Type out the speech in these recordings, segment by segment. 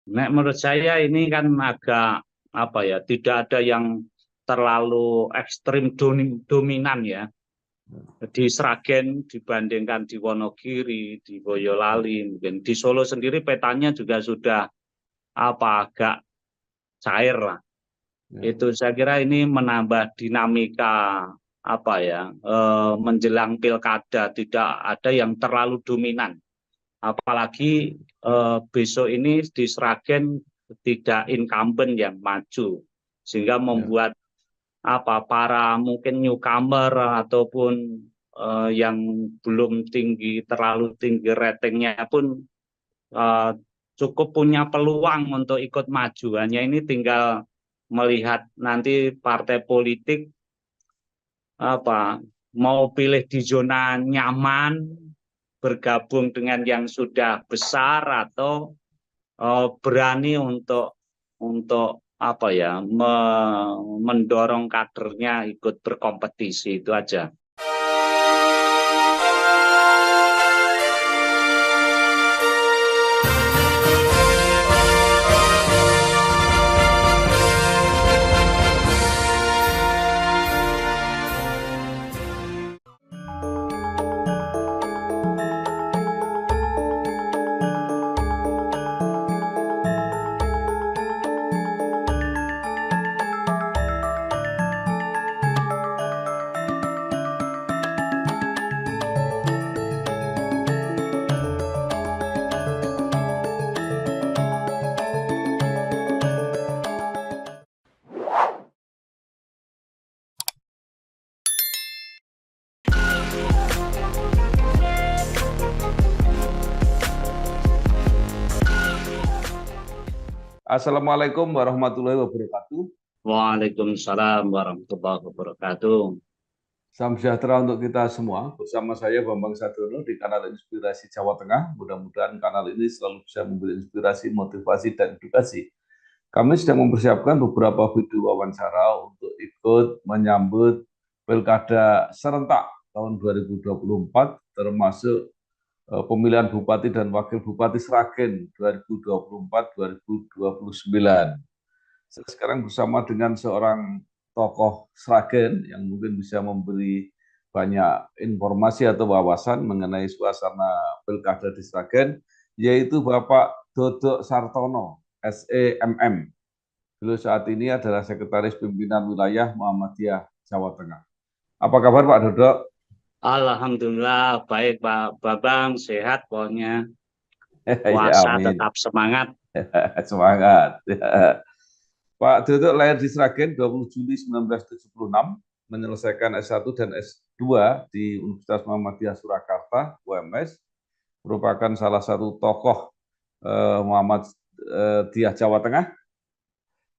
Nek menurut saya ini kan agak apa ya, tidak ada yang terlalu ekstrim dominan ya. Di Sragen dibandingkan di Wonogiri, di Boyolali, mungkin di Solo sendiri petanya juga sudah apa agak cair lah. Ya, Itu saya kira ini menambah dinamika apa ya, menjelang pilkada tidak ada yang terlalu dominan. Apalagi besok ini di Sragen tidak incumbent yang maju, sehingga ya, membuat apa para mungkin newcomer ataupun yang belum tinggi terlalu tinggi ratingnya pun eh, cukup punya peluang untuk ikut maju. Hanya ini tinggal melihat nanti partai politik apa mau pilih di zona nyaman bergabung dengan yang sudah besar atau berani untuk apa ya mendorong kadernya ikut berkompetisi itu aja. Assalamualaikum warahmatullahi wabarakatuh. Waalaikumsalam warahmatullahi wabarakatuh. Salam sejahtera untuk kita semua. Bersama saya Bambang Sadrono di kanal Inspirasi Jawa Tengah. Mudah-mudahan kanal ini selalu bisa memberi inspirasi, motivasi, dan edukasi. Kami sedang mempersiapkan beberapa video wawancara untuk ikut menyambut Pilkada serentak tahun 2024, termasuk pemilihan Bupati dan Wakil Bupati Sragen 2024-2029. Saya sekarang bersama dengan seorang tokoh Sragen yang mungkin bisa memberi banyak informasi atau wawasan mengenai suasana pilkada di Sragen, yaitu Bapak Dodok Sartono, SEMM. Beliau saat ini adalah Sekretaris Pimpinan Wilayah Muhammadiyah Jawa Tengah. Apa kabar Pak Dodok? Alhamdulillah baik Pak Babang, sehat pokoknya. Ya, Puasa amin. tetap semangat. Semangat. Pak Dodok lahir di Sragen 20 Juli 1976, menyelesaikan S1 dan S2 di Universitas Muhammadiyah Surakarta, UMS, merupakan salah satu tokoh Muhammadiyah Jawa Tengah,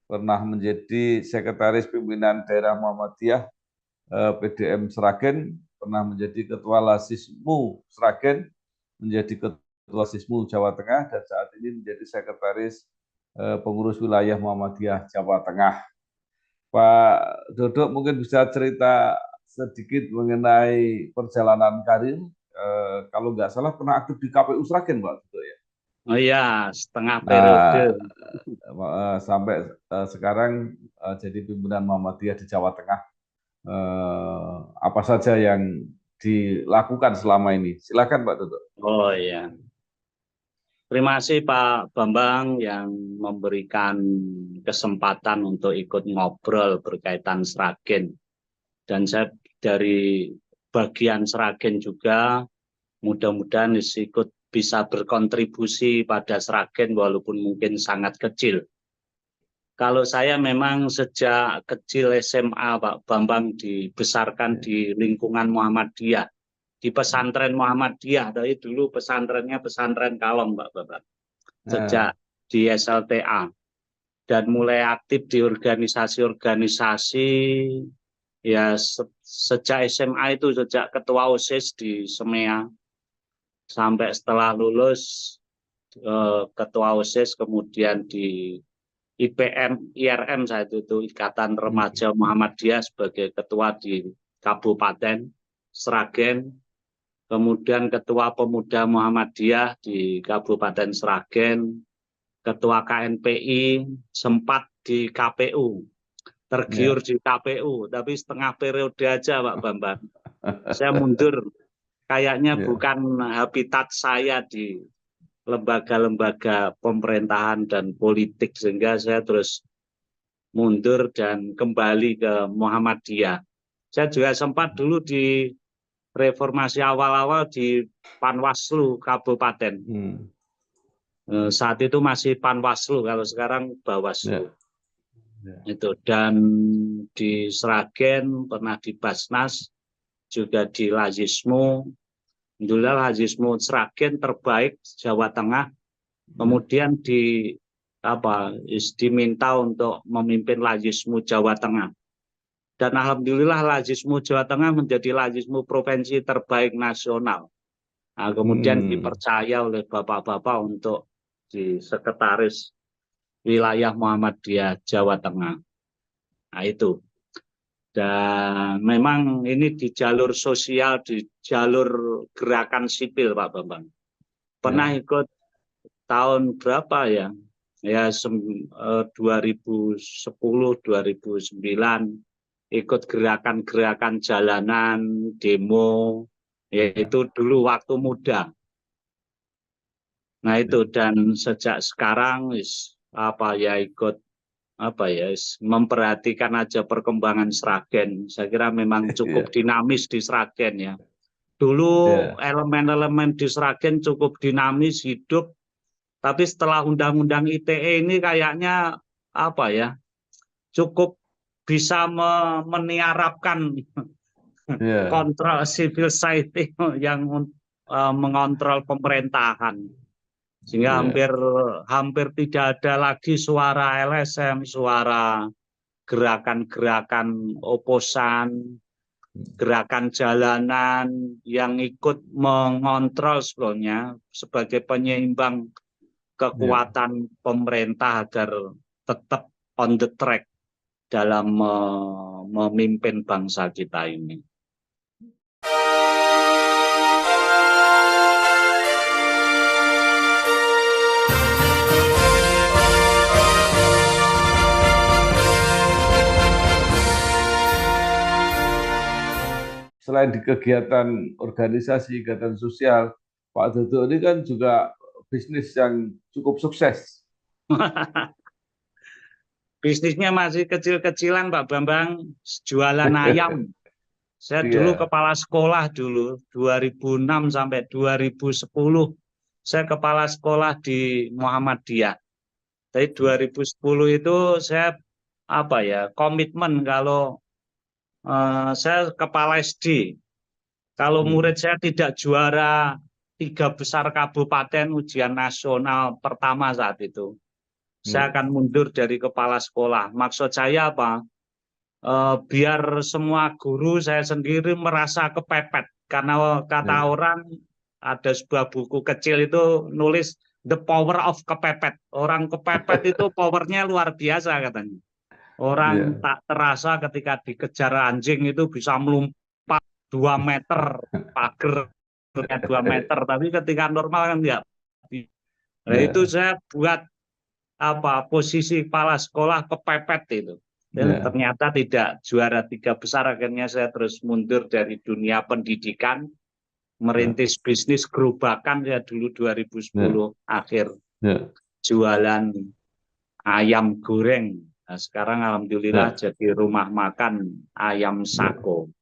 pernah menjadi Sekretaris Pimpinan Daerah Muhammadiyah PDM Sragen, pernah menjadi Ketua Lasismu Sragen, menjadi Ketua Lasismu Jawa Tengah, dan saat ini menjadi Sekretaris Pengurus Wilayah Muhammadiyah Jawa Tengah. Pak Dodok mungkin bisa cerita sedikit mengenai perjalanan karir. Kalau nggak salah pernah aktif di KPU Sragen, Pak Dodok ya. Oh iya, setengah periode. Nah, sampai sekarang jadi pimpinan Muhammadiyah di Jawa Tengah. Apa saja yang dilakukan selama ini? Silakan Pak Dodok. Oh iya. Terima kasih Pak Bambang yang memberikan kesempatan untuk ikut ngobrol berkaitan Sragen. Dan saya dari bagian Sragen juga mudah-mudahan ikut bisa berkontribusi pada Sragen walaupun mungkin sangat kecil. Kalau saya memang sejak kecil SMA Pak Bambang dibesarkan di lingkungan Muhammadiyah. Di pesantren Muhammadiyah, dari dulu pesantrennya pesantren Kalong Pak Bambang. Nah, Sejak di SLTA. Dan mulai aktif di organisasi-organisasi ya sejak SMA itu, sejak ketua OSIS di SEMEA. Sampai setelah lulus ketua OSIS, kemudian di IPM, IRM saya itu Ikatan Remaja Muhammadiyah sebagai ketua di Kabupaten Sragen, kemudian ketua Pemuda Muhammadiyah di Kabupaten Sragen, ketua KNPI, sempat di KPU, tergiur di KPU, tapi setengah periode aja Pak Bambang. Saya mundur, kayaknya bukan habitat saya di lembaga-lembaga pemerintahan dan politik, sehingga saya terus mundur dan kembali ke Muhammadiyah. Saya juga sempat dulu di reformasi awal-awal di Panwaslu Kabupaten. Saat itu masih Panwaslu, kalau sekarang Bawaslu. Itu, dan di Sragen, pernah di Basnas, juga di Lazismu. Alhamdulillah Lazismu Sragen terbaik Jawa Tengah. Kemudian diminta untuk memimpin Lazismu Jawa Tengah. Dan alhamdulillah Lazismu Jawa Tengah menjadi Lazismu provinsi terbaik nasional. Nah, kemudian dipercaya oleh bapak-bapak untuk di sekretaris wilayah Muhammadiyah Jawa Tengah. Nah, itu. Dan memang ini di jalur sosial, di jalur gerakan sipil Pak Bambang. Pernah ikut tahun berapa ya? Ya 2010, 2009 ikut gerakan-gerakan jalanan, demo, yaitu dulu waktu muda. Nah itu, dan sejak sekarang ikut memperhatikan aja perkembangan Sragen. Saya kira memang cukup dinamis di Sragen ya. Dulu elemen-elemen di Sragen cukup dinamis, hidup, tapi setelah Undang-Undang ITE ini kayaknya cukup bisa meniarapkan kontrol civil society yang mengontrol pemerintahan, sehingga hampir tidak ada lagi suara LSM, suara gerakan-gerakan oposan, gerakan jalanan yang ikut mengontrol sebelumnya sebagai penyeimbang kekuatan pemerintah agar tetap on the track dalam memimpin bangsa kita ini. Selain di kegiatan organisasi, kegiatan sosial, Pak Dodo ini kan juga bisnis yang cukup sukses. Bisnisnya masih kecil-kecilan Pak Bambang, jualan ayam. Saya dulu kepala sekolah dulu, 2006 sampai 2010. Saya kepala sekolah di Muhammadiyah. Tapi 2010 itu saya komitmen kalau saya kepala SD. Kalau murid saya tidak juara 3 besar kabupaten ujian nasional pertama saat itu, saya akan mundur dari kepala sekolah. Maksud saya apa? Biar semua guru saya sendiri merasa kepepet. Karena kata orang, ada sebuah buku kecil itu nulis The Power of Kepepet. Orang kepepet itu powernya luar biasa katanya. Orang tak terasa ketika dikejar anjing itu bisa melompat 2 meter, pagernya 2 meter. Tapi ketika normal kan enggak. Nah, itu saya buat posisi kepala sekolah kepepet itu. Dan ternyata tidak juara 3 besar, akhirnya saya terus mundur dari dunia pendidikan, merintis bisnis gerobakan ya dulu 2010 akhir, jualan ayam goreng. Nah, sekarang alhamdulillah jadi rumah makan ayam Sako.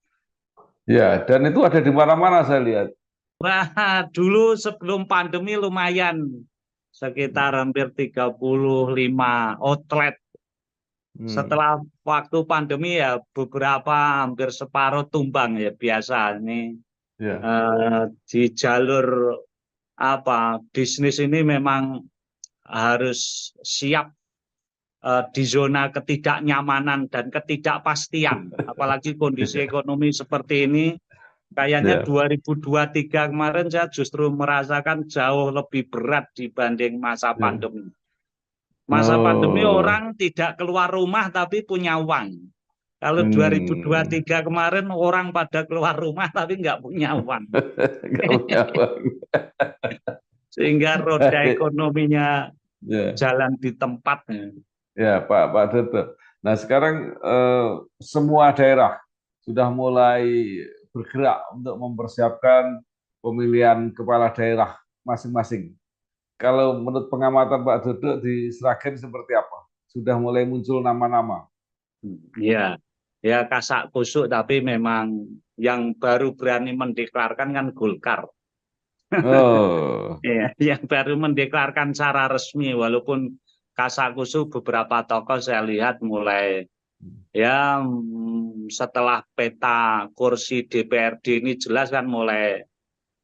Ya, dan itu ada di mana-mana saya lihat. Wah, dulu sebelum pandemi lumayan. Sekitar hampir 35 outlet. Setelah waktu pandemi ya beberapa hampir separuh tumbang ya, biasa ini di jalur bisnis ini memang harus siap di zona ketidaknyamanan dan ketidakpastian, apalagi kondisi ekonomi seperti ini. Kayaknya 2023 kemarin saya justru merasakan jauh lebih berat dibanding masa pandemi. Masa pandemi orang tidak keluar rumah tapi punya uang. Kalau 2023 kemarin orang pada keluar rumah tapi nggak punya uang. Sehingga roda ekonominya Ya, jalan di tempat. ya Pak Dodo. Nah sekarang semua daerah sudah mulai bergerak untuk mempersiapkan pemilihan kepala daerah masing-masing. Kalau menurut pengamatan Pak Dodo di Sragen seperti apa? Sudah mulai muncul nama-nama. Ya, ya kasak kusuk, tapi memang yang baru berani mendeklarkan kan Golkar. Oh, Ya, yang baru mendeklarkan secara resmi, walaupun kasak kusuk beberapa tokoh saya lihat mulai ya setelah peta kursi DPRD ini jelas kan mulai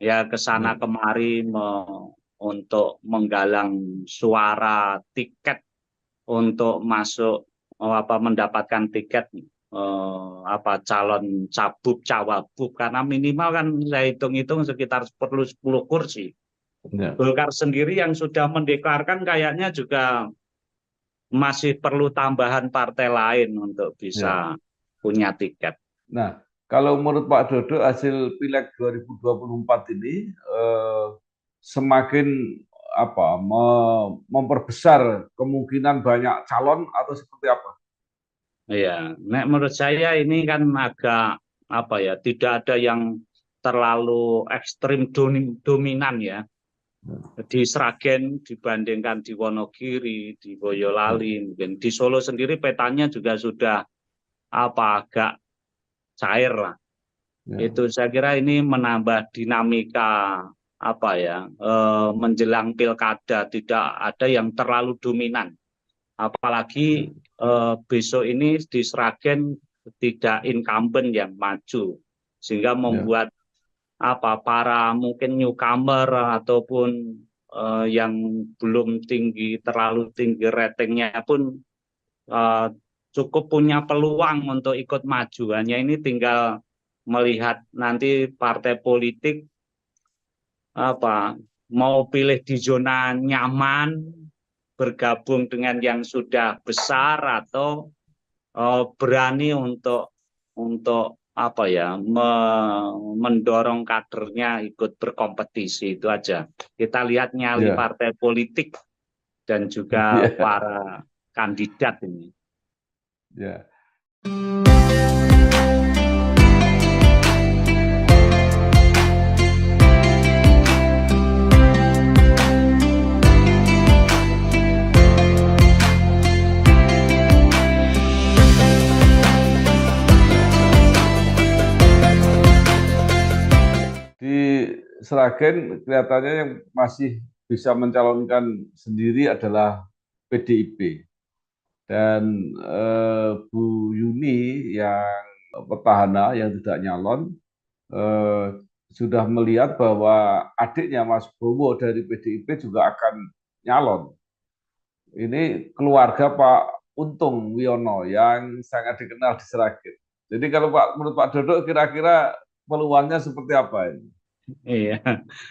ya ke sana ya, kemari untuk menggalang suara tiket untuk masuk mendapatkan tiket apa calon cabub cawabub, karena minimal kan saya hitung-hitung sekitar perlu 10 kursi. ya, Golkar sendiri yang sudah mendeklarkan kayaknya juga masih perlu tambahan partai lain untuk ya. bisa punya tiket. Nah, kalau menurut Pak Dodo hasil Pileg 2024 ini semakin apa memperbesar kemungkinan banyak calon atau seperti apa? Ya, menurut saya ini kan agak apa ya, tidak ada yang terlalu ekstrim dominan ya di Sragen dibandingkan di Wonogiri, di Boyolali, mungkin di Solo sendiri petanya juga sudah apa agak cair lah. Ya, Itu saya kira ini menambah dinamika apa ya, menjelang pilkada tidak ada yang terlalu dominan. Apalagi besok ini di Sragen tidak incumbent yang maju, sehingga ya, membuat apa para mungkin newcomer ataupun yang belum terlalu tinggi ratingnya pun eh, cukup punya peluang untuk ikut maju. Hanya ini tinggal melihat nanti partai politik apa mau pilih di zona nyaman, bergabung dengan yang sudah besar, atau berani untuk apa ya mendorong kadernya ikut berkompetisi. Itu aja. Kita lihat nyali ya, partai politik dan juga ya, para kandidat ini. ya. Di Sragen kelihatannya yang masih bisa mencalonkan sendiri adalah PDIP dan Bu Yuni yang petahana yang tidak nyalon eh, sudah melihat bahwa adiknya Mas Bowo dari PDIP juga akan nyalon. Ini keluarga Pak Untung Wiono yang sangat dikenal di Sragen. Jadi kalau menurut Pak Dodo kira-kira peluangnya seperti apa ini? Iya,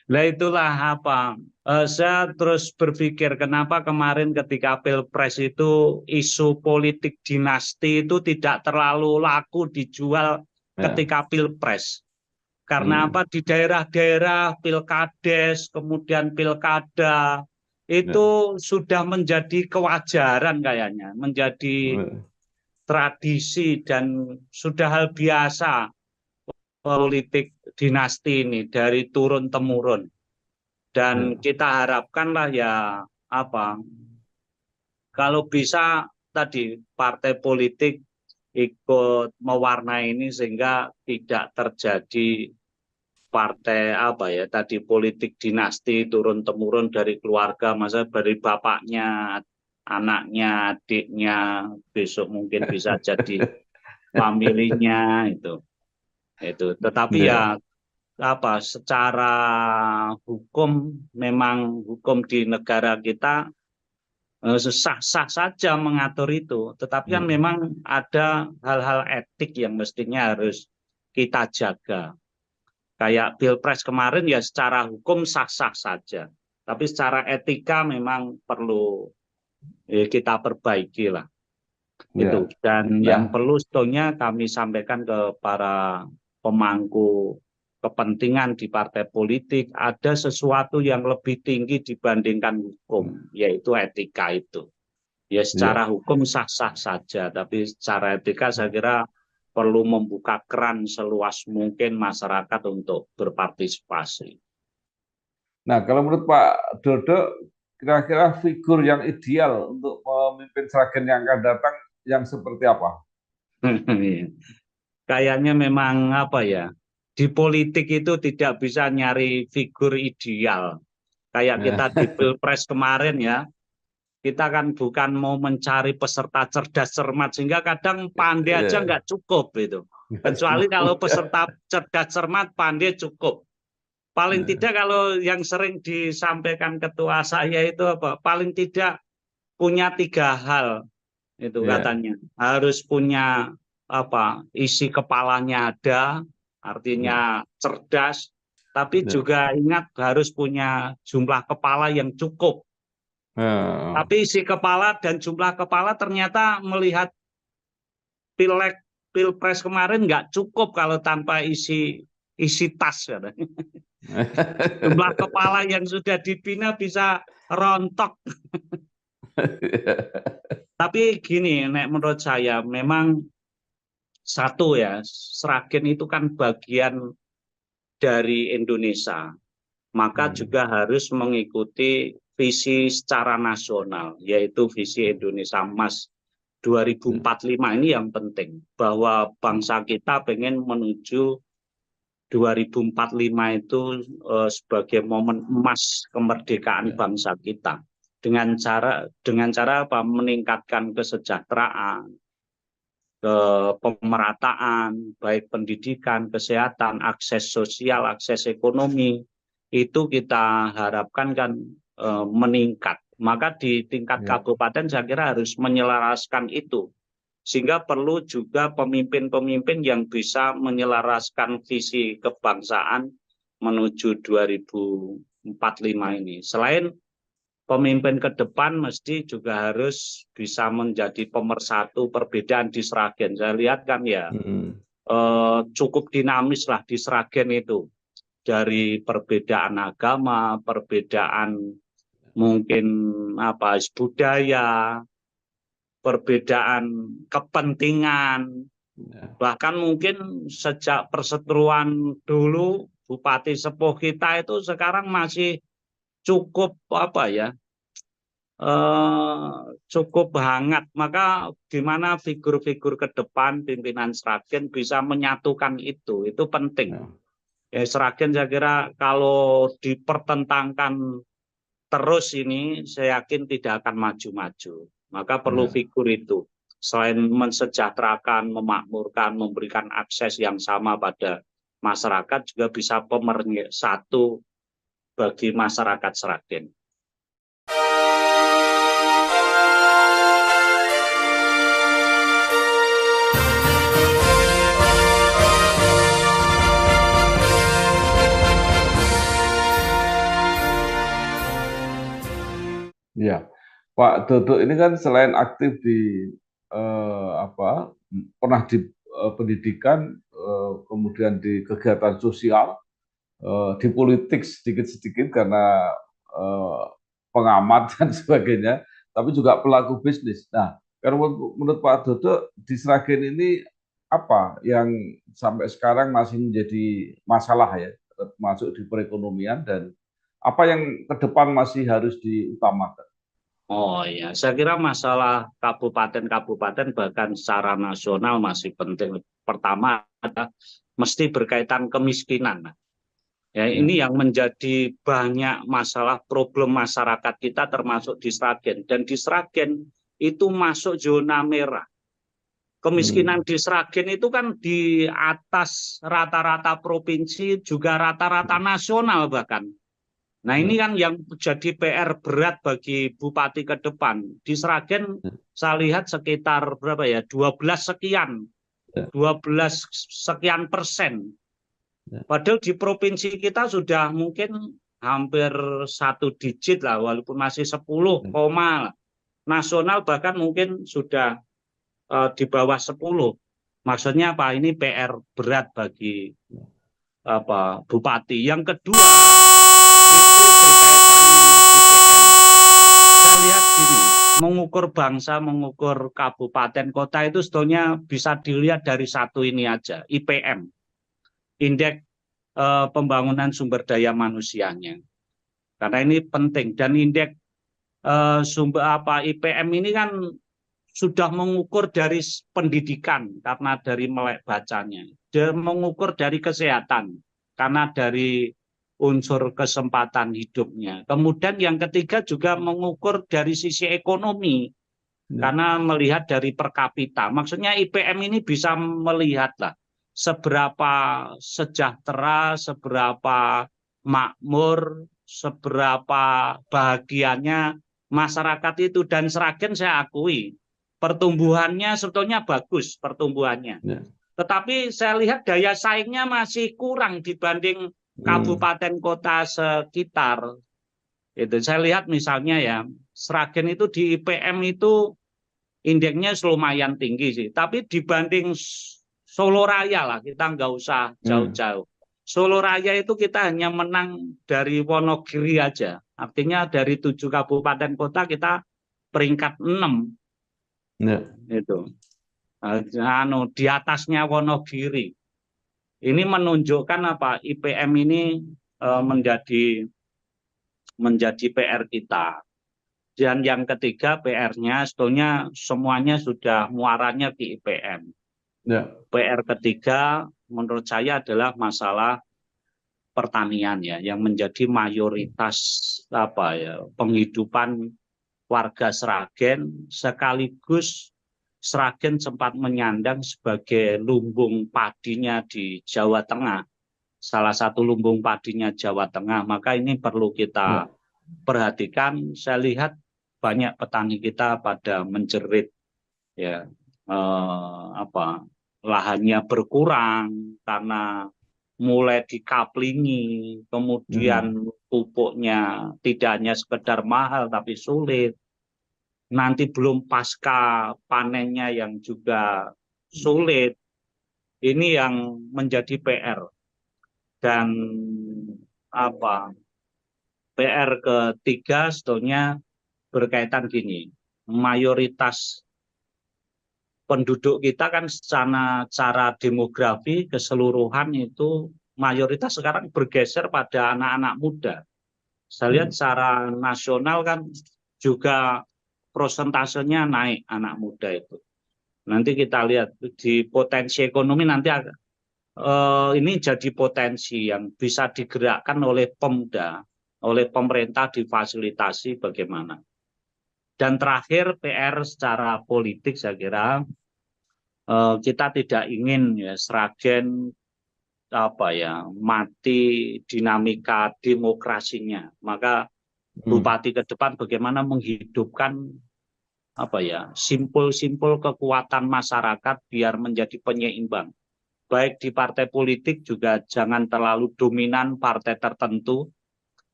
nah itulah apa. Saya terus berpikir kenapa kemarin ketika Pilpres itu isu politik dinasti itu tidak terlalu laku dijual Ya. ketika Pilpres. Karena apa, Hmm. di daerah-daerah pilkades, kemudian pilkada itu Ya. sudah menjadi kewajaran kayaknya, menjadi Hmm. tradisi dan sudah hal biasa politik dinasti ini dari turun temurun. Dan Ya. kita harapkanlah ya apa, kalau bisa tadi partai politik ikut mewarnai ini sehingga tidak terjadi partai apa ya tadi politik dinasti turun temurun dari keluarga, masa dari bapaknya, anaknya, adiknya, besok mungkin bisa jadi familinya itu. Tetapi Ya. ya apa secara hukum, memang hukum di negara kita sah-sah saja mengatur itu, tetapi kan Hmm. memang ada hal-hal etik yang mestinya harus kita jaga. Kayak Pilpres kemarin ya secara hukum sah-sah saja, tapi secara etika memang perlu kita perbaiki lah itu. Ya. Dan yang Nah, perlu sebetulnya kami sampaikan ke para pemangku kepentingan di partai politik, ada sesuatu yang lebih tinggi dibandingkan hukum, yaitu etika itu. Ya secara hukum sah-sah saja, tapi secara etika saya kira perlu membuka keran seluas mungkin masyarakat untuk berpartisipasi. Nah, kalau menurut Pak Dodo, kira-kira figur yang ideal untuk memimpin Sragen yang akan datang yang seperti apa? Kayaknya memang apa ya, di politik itu tidak bisa nyari figur ideal. Kayak kita di Pilpres kemarin ya, kita kan bukan mau mencari peserta cerdas cermat, sehingga kadang pandai aja nggak cukup itu. Kecuali kalau peserta cerdas cermat pandai cukup. Paling tidak kalau yang sering disampaikan ketua saya itu apa? Paling tidak punya 3 hal itu katanya. Harus punya apa? Isi kepalanya ada, artinya cerdas, tapi juga ingat harus punya jumlah kepala yang cukup. Tapi isi kepala dan jumlah kepala ternyata melihat Pileg Pilpres kemarin nggak cukup kalau tanpa isi tas. Jumlah kepala yang sudah dibina bisa rontok. Tapi gini, menurut saya memang satu ya, Sragen itu kan bagian dari Indonesia. Maka juga harus mengikuti visi secara nasional, yaitu visi Indonesia Emas 2045 ini yang penting. Bahwa bangsa kita pengen menuju 2045 itu sebagai momen emas kemerdekaan bangsa kita dengan cara apa? Meningkatkan kesejahteraan, pemerataan, baik pendidikan, kesehatan, akses sosial, akses ekonomi, itu kita harapkan kan meningkat. Maka di tingkat kabupaten saya kira harus menyelaraskan itu. Sehingga perlu juga pemimpin-pemimpin yang bisa menyelaraskan visi kebangsaan menuju 2045 ini. Selain pemimpin ke depan mesti juga harus bisa menjadi pemersatu perbedaan di Sragen. Saya lihat kan ya cukup dinamis lah di Sragen itu. Dari perbedaan agama, perbedaan mungkin apa budaya, perbedaan kepentingan, bahkan mungkin sejak perseteruan dulu Bupati Sepuh kita itu sekarang masih cukup apa ya, cukup hangat. Maka gimana figur-figur ke depan pimpinan Sragen bisa menyatukan itu penting. Ya, Sragen saya kira kalau dipertentangkan terus ini saya yakin tidak akan maju-maju. Maka perlu figur itu. Selain mensejahterakan, memakmurkan, memberikan akses yang sama pada masyarakat, juga bisa pemersatu bagi masyarakat Sragen. Ya, Pak Dodo ini kan selain aktif di pernah di pendidikan, kemudian di kegiatan sosial, di politik sedikit-sedikit karena pengamat dan sebagainya, tapi juga pelaku bisnis. Nah, kalau menurut Pak Dodo di Sragen ini apa yang sampai sekarang masih menjadi masalah ya, termasuk di perekonomian, dan apa yang ke depan masih harus diutamakan? Oh ya, saya kira masalah kabupaten-kabupaten bahkan secara nasional masih penting. Pertama ada mesti berkaitan kemiskinan. Ya, ini yang menjadi banyak masalah problem masyarakat kita termasuk di Sragen. Dan di Sragen itu masuk zona merah. Kemiskinan di Sragen itu kan di atas rata-rata provinsi, juga rata-rata nasional bahkan. Nah ini kan yang jadi PR berat bagi bupati ke depan. Di Sragen saya lihat sekitar berapa ya, 12 sekian persen. Padahal di provinsi kita sudah mungkin hampir 1 digit lah, walaupun masih 10, nasional bahkan mungkin sudah di bawah 10. Maksudnya apa? Ini PR berat bagi bupati. Yang kedua itu berkaitan IPM. Saya lihat gini, mengukur bangsa, mengukur kabupaten kota itu sebetulnya bisa dilihat dari satu ini aja, IPM, indeks pembangunan sumber daya manusianya. Karena ini penting, dan indeks IPM ini kan sudah mengukur dari pendidikan karena dari melek bacanya, dia mengukur dari kesehatan karena dari unsur kesempatan hidupnya. Kemudian yang ketiga juga mengukur dari sisi ekonomi karena melihat dari per kapita. Maksudnya IPM ini bisa melihatlah seberapa sejahtera, seberapa makmur, seberapa bahagianya masyarakat itu. Dan Sragen saya akui pertumbuhannya sebetulnya bagus pertumbuhannya. Tetapi saya lihat daya saingnya masih kurang dibanding kabupaten kota sekitar. Itu saya lihat misalnya ya, Sragen itu di IPM itu indeksnya lumayan tinggi sih. Tapi dibanding Solo Raya lah, kita nggak usah jauh-jauh. Solo Raya itu kita hanya menang dari Wonogiri aja. Artinya dari 7 kabupaten kota kita peringkat 6. Itu. Di atasnya Wonogiri. Ini menunjukkan apa? IPM ini menjadi PR kita. Dan yang ketiga PR-nya sebetulnya semuanya sudah muaranya di IPM. PR ketiga menurut saya adalah masalah pertanian ya, yang menjadi mayoritas penghidupan warga Sragen, sekaligus Sragen sempat menyandang sebagai lumbung padinya di Jawa Tengah, salah satu lumbung padinya Jawa Tengah. Maka ini perlu kita perhatikan. Saya lihat banyak petani kita pada menjerit ya, lahannya berkurang karena mulai dikaplingi, kemudian pupuknya tidak hanya sekedar mahal tapi sulit. Nanti belum pasca panennya yang juga sulit. Ini yang menjadi PR. Dan PR ketiga sebetulnya berkaitan gini, mayoritas penduduk kita kan secara demografi keseluruhan itu mayoritas sekarang bergeser pada anak-anak muda. Saya lihat secara nasional kan juga prosentasenya naik anak muda itu. Nanti kita lihat di potensi ekonomi nanti ini jadi potensi yang bisa digerakkan oleh pemuda, oleh pemerintah difasilitasi bagaimana. Dan terakhir PR secara politik saya kira kita tidak ingin ya Sragen mati dinamika demokrasinya. Maka bupati ke depan bagaimana menghidupkan simpul-simpul kekuatan masyarakat biar menjadi penyeimbang. Baik di partai politik juga jangan terlalu dominan partai tertentu.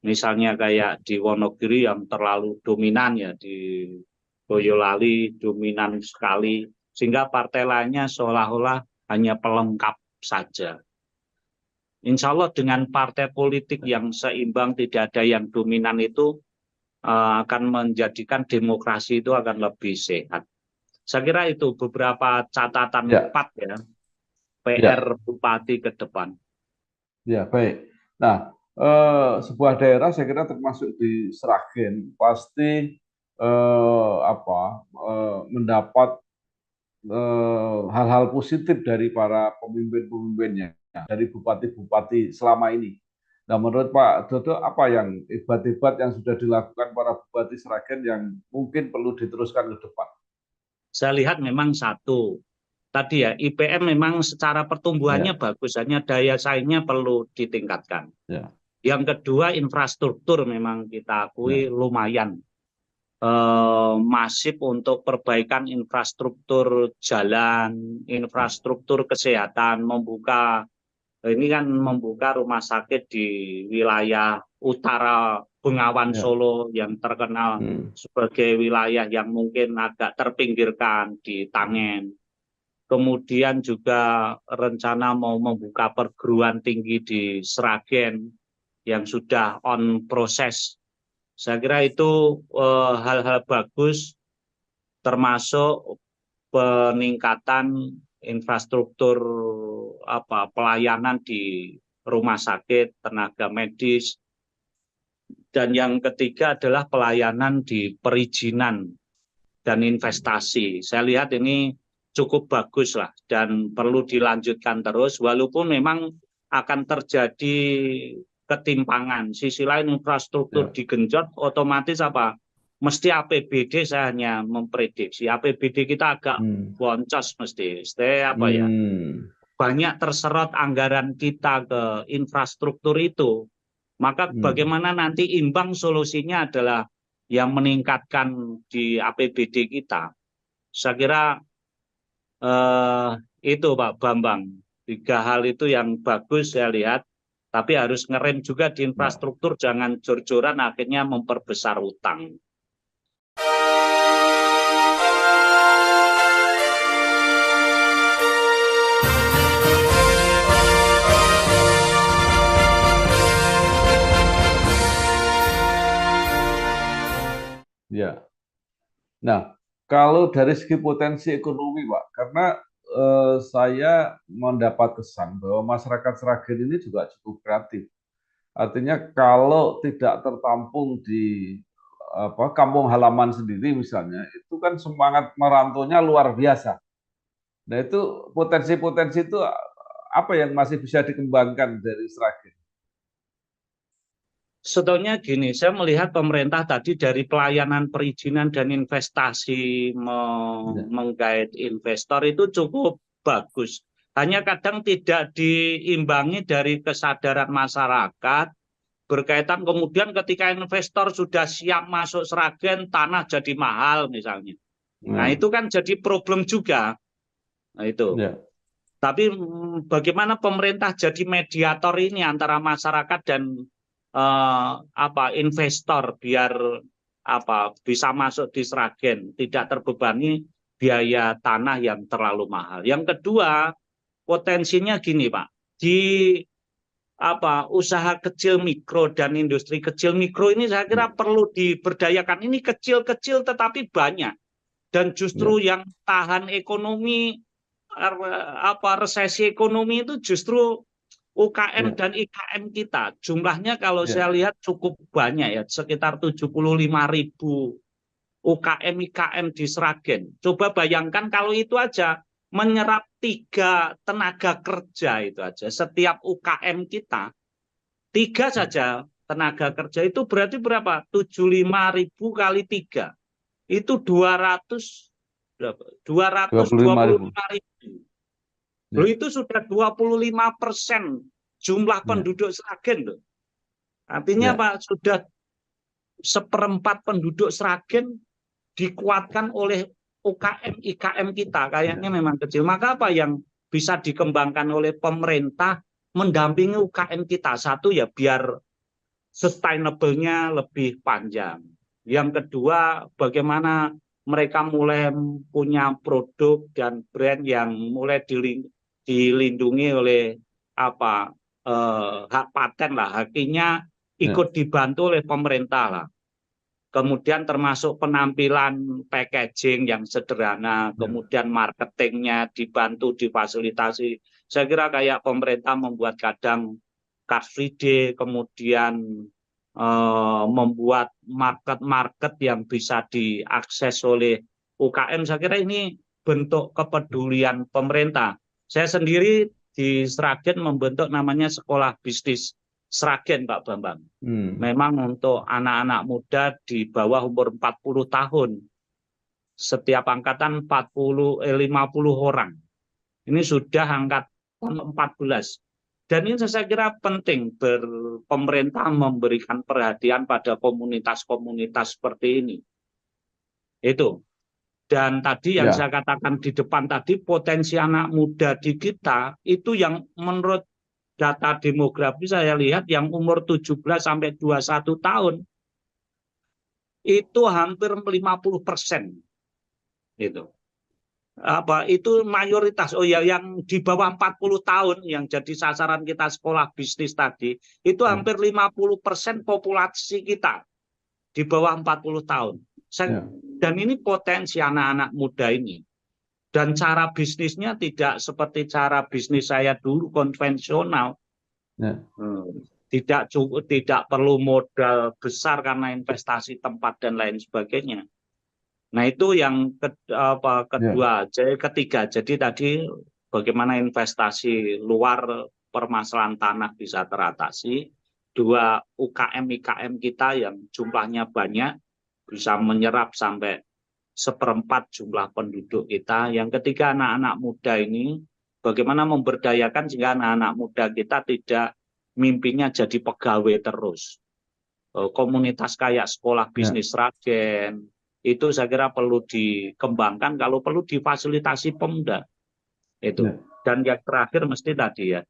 Misalnya kayak di Wonogiri yang terlalu dominan ya, di Boyolali dominan sekali, sehingga partai lainnya seolah-olah hanya pelengkap saja. Insya Allah dengan partai politik yang seimbang, tidak ada yang dominan itu akan menjadikan demokrasi itu akan lebih sehat. Saya kira itu beberapa catatan empat ya, PR bupati ke depan. Ya, baik. Nah, sebuah daerah saya kira termasuk di Sragen pasti mendapat hal-hal positif dari para pemimpin-pemimpinnya, dari bupati-bupati selama ini. Nah, menurut Pak Dodo, apa yang hebat-hebat yang sudah dilakukan para bupati Sragen yang mungkin perlu diteruskan ke depan? Saya lihat memang satu, tadi ya, IPM memang secara pertumbuhannya bagus, hanya daya saingnya perlu ditingkatkan. Yang kedua, infrastruktur memang kita akui lumayan masif untuk perbaikan infrastruktur jalan, infrastruktur kesehatan, ini kan membuka rumah sakit di wilayah utara Bengawan Solo yang terkenal sebagai wilayah yang mungkin agak terpinggirkan di Tangen. kemudian juga rencana mau membuka perguruan tinggi di Sragen yang sudah on proses. Saya kira itu hal-hal bagus, termasuk peningkatan infrastruktur pelayanan di rumah sakit, tenaga medis, dan yang ketiga adalah pelayanan di perizinan dan investasi. Saya lihat ini cukup bagus lah dan perlu dilanjutkan terus, walaupun memang akan terjadi ketimpangan. Sisi lain infrastruktur digenjot, otomatis mesti APBD, saya hanya memprediksi APBD kita agak boncos mesti. Banyak terserot anggaran kita ke infrastruktur itu. Maka bagaimana nanti imbang, solusinya adalah yang meningkatkan di APBD kita. Saya kira itu Pak Bambang, 3 hal itu yang bagus saya lihat, tapi harus ngerem juga di infrastruktur, jangan jor-joran akhirnya memperbesar utang. Ya. Nah, kalau dari segi potensi ekonomi, Pak, karena saya mendapat kesan bahwa masyarakat Sragen ini juga cukup kreatif. Artinya kalau tidak tertampung di kampung halaman sendiri misalnya, itu kan semangat merantaunya luar biasa. Nah, itu potensi-potensi itu apa yang masih bisa dikembangkan dari Sragen? Sebetulnya gini, saya melihat pemerintah tadi dari pelayanan perizinan dan investasi menggait investor itu cukup bagus. Hanya kadang tidak diimbangi dari kesadaran masyarakat berkaitan kemudian ketika investor sudah siap masuk Sragen, tanah jadi mahal misalnya. Nah itu kan jadi problem juga. Nah itu. Tapi bagaimana pemerintah jadi mediator ini antara masyarakat dan investor biar bisa masuk di Sragen, tidak terbebani biaya tanah yang terlalu mahal. Yang kedua, potensinya gini Pak, di usaha kecil mikro dan industri kecil mikro ini saya kira perlu diberdayakan. Ini kecil-kecil tetapi banyak, dan justru yang tahan ekonomi, resesi ekonomi itu justru UKM dan IKM kita. Jumlahnya kalau saya lihat cukup banyak ya, sekitar 75.000 UKM IKM di Sragen. Coba bayangkan kalau itu aja menyerap 3 tenaga kerja itu aja. Setiap UKM kita 3 saja tenaga kerja itu berarti berapa? 75.000 kali 3. Itu 225.000. Loh, itu sudah 25% jumlah penduduk Sragen loh. Artinya Pak, sudah 1/4 penduduk Sragen dikuatkan oleh UKM IKM kita. Kayaknya memang kecil. Maka apa yang bisa dikembangkan oleh pemerintah mendampingi UKM kita? Satu ya biar sustainable-nya lebih panjang. Yang kedua, bagaimana mereka mulai punya produk dan brand yang mulai dilindungi oleh hak paten lah, haknya ikut dibantu oleh pemerintah lah. Kemudian termasuk penampilan packaging yang sederhana, kemudian marketingnya dibantu, difasilitasi. Saya kira kayak pemerintah membuat kadang Car Free Day, kemudian membuat market-market yang bisa diakses oleh UKM. Saya kira ini bentuk kepedulian pemerintah. Saya sendiri di Sragen membentuk namanya Sekolah Bisnis Sragen, Pak Bambang. Memang untuk anak-anak muda di bawah umur 40 tahun. Setiap angkatan 50 orang. Ini sudah angkatan 14. Dan ini saya kira penting pemerintah memberikan perhatian pada komunitas-komunitas seperti ini. Itu. Dan tadi yang saya katakan di depan tadi, potensi anak muda di kita itu yang menurut data demografi saya lihat yang umur 17 sampai 21 tahun itu hampir 50%. Itu. itu mayoritas. Oh ya, yang di bawah 40 tahun yang jadi sasaran kita sekolah bisnis tadi itu hampir 50% populasi kita di bawah 40 tahun. Dan ini potensi anak-anak muda ini. Dan cara bisnisnya tidak seperti cara bisnis saya dulu konvensional. Tidak perlu modal besar karena investasi tempat dan lain sebagainya. Nah, itu yang kedua. Ketiga, jadi tadi bagaimana investasi luar permasalahan tanah bisa teratasi. Dua, UKM-IKM kita yang jumlahnya banyak bisa menyerap sampai 1/4 jumlah penduduk kita. Yang ketiga, anak-anak muda ini bagaimana memberdayakan sehingga anak-anak muda kita tidak mimpinya jadi pegawai terus. Komunitas kayak sekolah bisnis Sragen itu saya kira perlu dikembangkan, kalau perlu difasilitasi Pemda itu. Dan yang terakhir mesti tadi ya,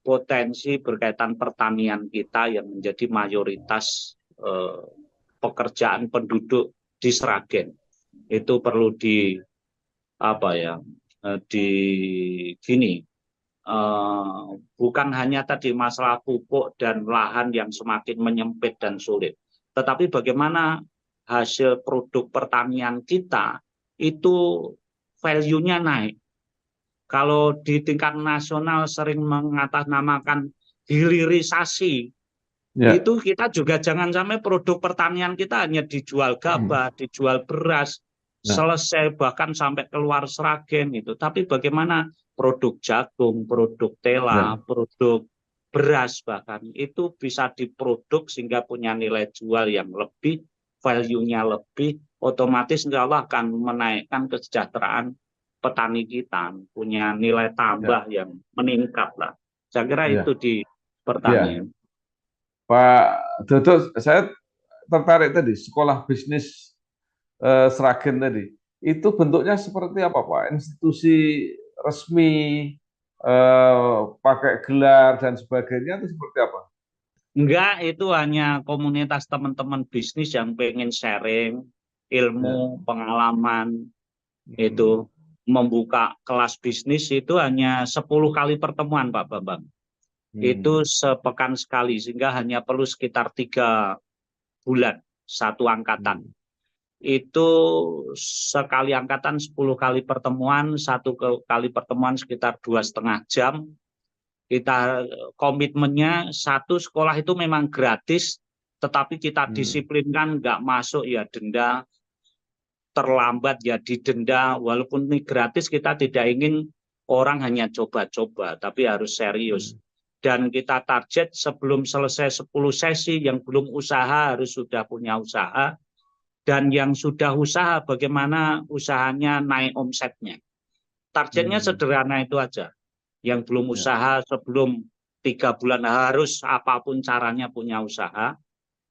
potensi berkaitan pertanian kita yang menjadi mayoritas pekerjaan penduduk di Sragen itu perlu bukan hanya tadi masalah pupuk dan lahan yang semakin menyempit dan sulit, tetapi bagaimana hasil produk pertanian kita itu value-nya naik. Kalau di tingkat nasional sering mengatasnamakan hilirisasi, itu kita juga jangan sampai produk pertanian kita hanya dijual gabah, dijual beras, selesai bahkan sampai keluar Sragen itu. Tapi bagaimana produk jagung, produk tela, produk beras bahkan itu bisa diproduk sehingga punya nilai jual yang lebih, value-nya lebih, otomatis insya Allah akan menaikkan kesejahteraan petani kita, punya nilai tambah yang meningkat lah. Saya kira itu di pertanian. Pak Dodo, saya tertarik tadi sekolah bisnis Sragen tadi. Itu bentuknya seperti apa, Pak? Institusi resmi, pakai gelar dan sebagainya itu seperti apa? Enggak, itu hanya komunitas teman-teman bisnis yang pengen sharing ilmu, pengalaman, itu membuka kelas bisnis itu hanya 10 kali pertemuan, Pak Bambang. Itu sepekan sekali, sehingga hanya perlu sekitar 3 bulan satu angkatan. Itu sekali angkatan 10 kali pertemuan, satu kali pertemuan sekitar 2,5 jam. Kita komitmennya satu sekolah itu memang gratis, tetapi kita disiplinkan nggak masuk ya denda, terlambat ya didenda. Walaupun ini gratis, kita tidak ingin orang hanya coba-coba, tapi harus serius. Dan kita target sebelum selesai 10 sesi, yang belum usaha harus sudah punya usaha. Dan yang sudah usaha, bagaimana usahanya naik omsetnya. Targetnya sederhana itu aja. Yang belum usaha sebelum 3 bulan harus apapun caranya punya usaha.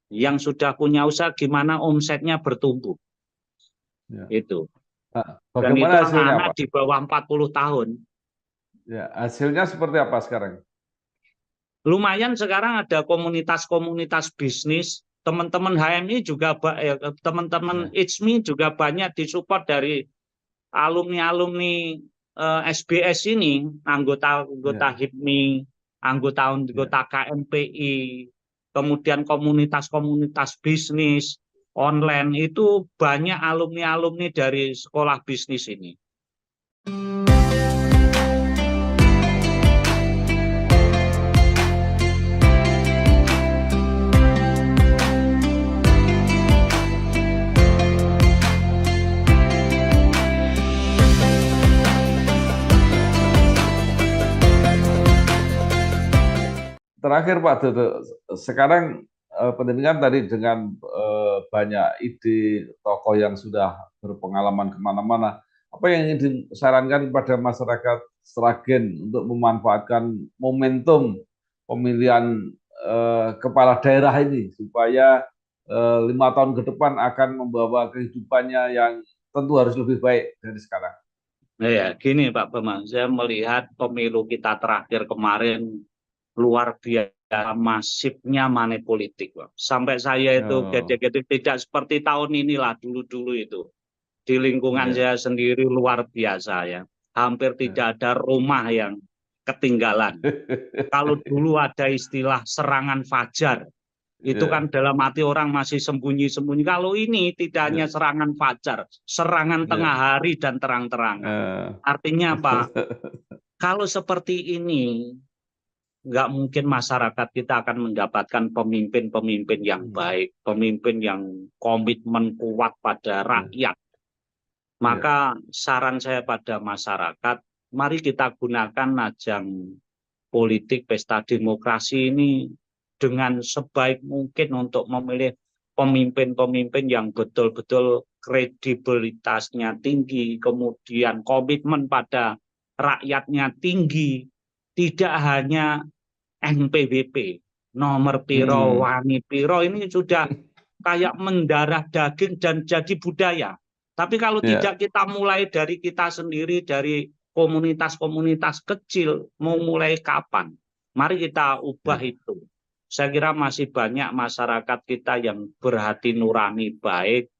Yang sudah punya usaha gimana omsetnya bertumbuh. Itu. Dan itu anak-anak di bawah 40 tahun. Ya, hasilnya seperti apa sekarang? Lumayan sekarang ada komunitas-komunitas bisnis. Teman-teman HMI juga, teman-teman ICMI juga banyak disupport dari alumni-alumni SBS ini, anggota HIPMI, anggota KMPI, kemudian komunitas-komunitas bisnis online, itu banyak alumni-alumni dari sekolah bisnis ini. Terakhir Pak Dodo, sekarang pendidikan tadi dengan banyak ide tokoh yang sudah berpengalaman kemana-mana, apa yang ingin disarankan kepada masyarakat Sragen untuk memanfaatkan momentum pemilihan kepala daerah ini supaya 5 tahun ke depan akan membawa kehidupannya yang tentu harus lebih baik dari sekarang? Ya, gini Pak Bambang, saya melihat pemilu kita terakhir kemarin luar biasa masifnya money politik, Pak. Sampai saya itu gede-gede tidak seperti tahun inilah dulu-dulu itu. Di lingkungan Ya. saya sendiri luar biasa ya. Hampir tidak ada rumah yang ketinggalan. Kalau dulu ada istilah serangan fajar, itu Ya. kan dalam hati orang masih sembunyi-sembunyi. Kalau ini tidak hanya Ya. serangan fajar, serangan tengah Ya. hari dan terang-terangan. Eh. Artinya apa? Kalau seperti ini, nggak mungkin masyarakat kita akan mendapatkan pemimpin-pemimpin yang baik, pemimpin yang komitmen kuat pada rakyat. Maka saran saya pada masyarakat, mari kita gunakan ajang politik pesta demokrasi ini dengan sebaik mungkin untuk memilih pemimpin-pemimpin yang betul-betul kredibilitasnya tinggi, kemudian komitmen pada rakyatnya tinggi, tidak hanya NPWP, nomor piro, wani piro, ini sudah kayak mendarah daging dan jadi budaya. Tapi kalau Ya. tidak kita mulai dari kita sendiri, dari komunitas-komunitas kecil, mau mulai kapan? Mari kita ubah itu. Saya kira masih banyak masyarakat kita yang berhati nurani baik,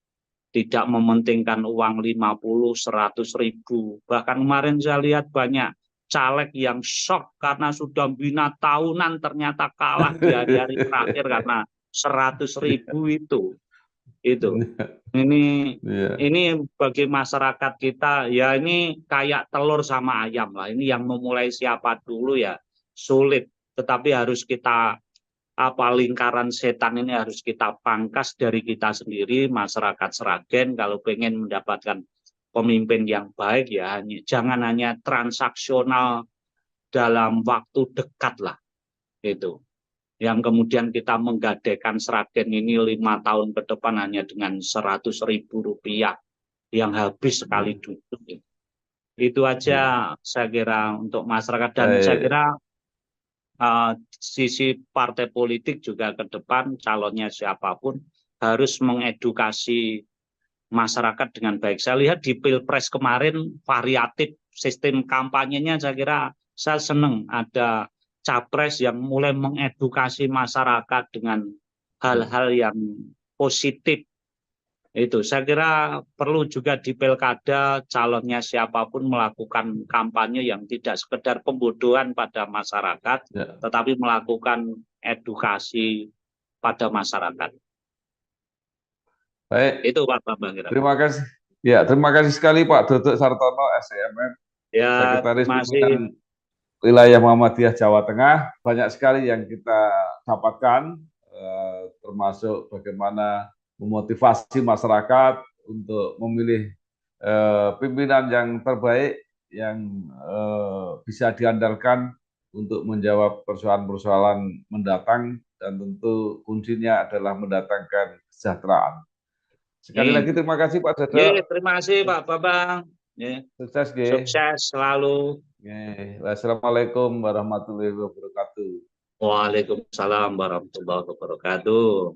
tidak mementingkan uang 50, 100 ribu. Bahkan kemarin saya lihat banyak caleg yang shock karena sudah bina tahunan ternyata kalah di hari-hari terakhir karena 100 ribu itu. Ini Ya. ini bagi masyarakat kita ya ini kayak telur sama ayam lah. Ini yang memulai siapa dulu ya sulit, tetapi harus kita lingkaran setan ini harus kita pangkas dari kita sendiri, masyarakat Sragen. Kalau pengen mendapatkan pemimpin yang baik ya jangan hanya transaksional dalam waktu dekat lah itu. Yang kemudian kita menggadaikan Sragen ini 5 tahun ke depan hanya dengan 100 ribu rupiah yang habis sekali duduk. Itu aja saya kira untuk masyarakat, dan saya Baik. kira sisi partai politik juga ke depan calonnya siapapun harus mengedukasi masyarakat dengan baik. Saya lihat di Pilpres kemarin variatif sistem kampanyenya, saya kira saya senang ada capres yang mulai mengedukasi masyarakat dengan hal-hal yang positif. Itu saya kira perlu juga di pilkada calonnya siapapun melakukan kampanye yang tidak sekedar pembodohan pada masyarakat, Ya. tetapi melakukan edukasi pada masyarakat. Baik. Itu Pak Bambang. Terima kasih. Ya, terima kasih sekali Pak Dodok Sartono, SCMM, Ya, Sekretaris terima Pimpinan kasih. Wilayah Muhammadiyah Jawa Tengah. Banyak sekali yang kita dapatkan, termasuk bagaimana memotivasi masyarakat untuk memilih pimpinan yang terbaik, yang bisa diandalkan untuk menjawab persoalan-persoalan mendatang, dan tentu kuncinya adalah mendatangkan kesejahteraan. Sekali lagi terima kasih Pak Dodo. Terima kasih Pak Bambang. Sukses, Sukses selalu. Wassalamualaikum warahmatullahi wabarakatuh. Waalaikumsalam warahmatullahi wabarakatuh.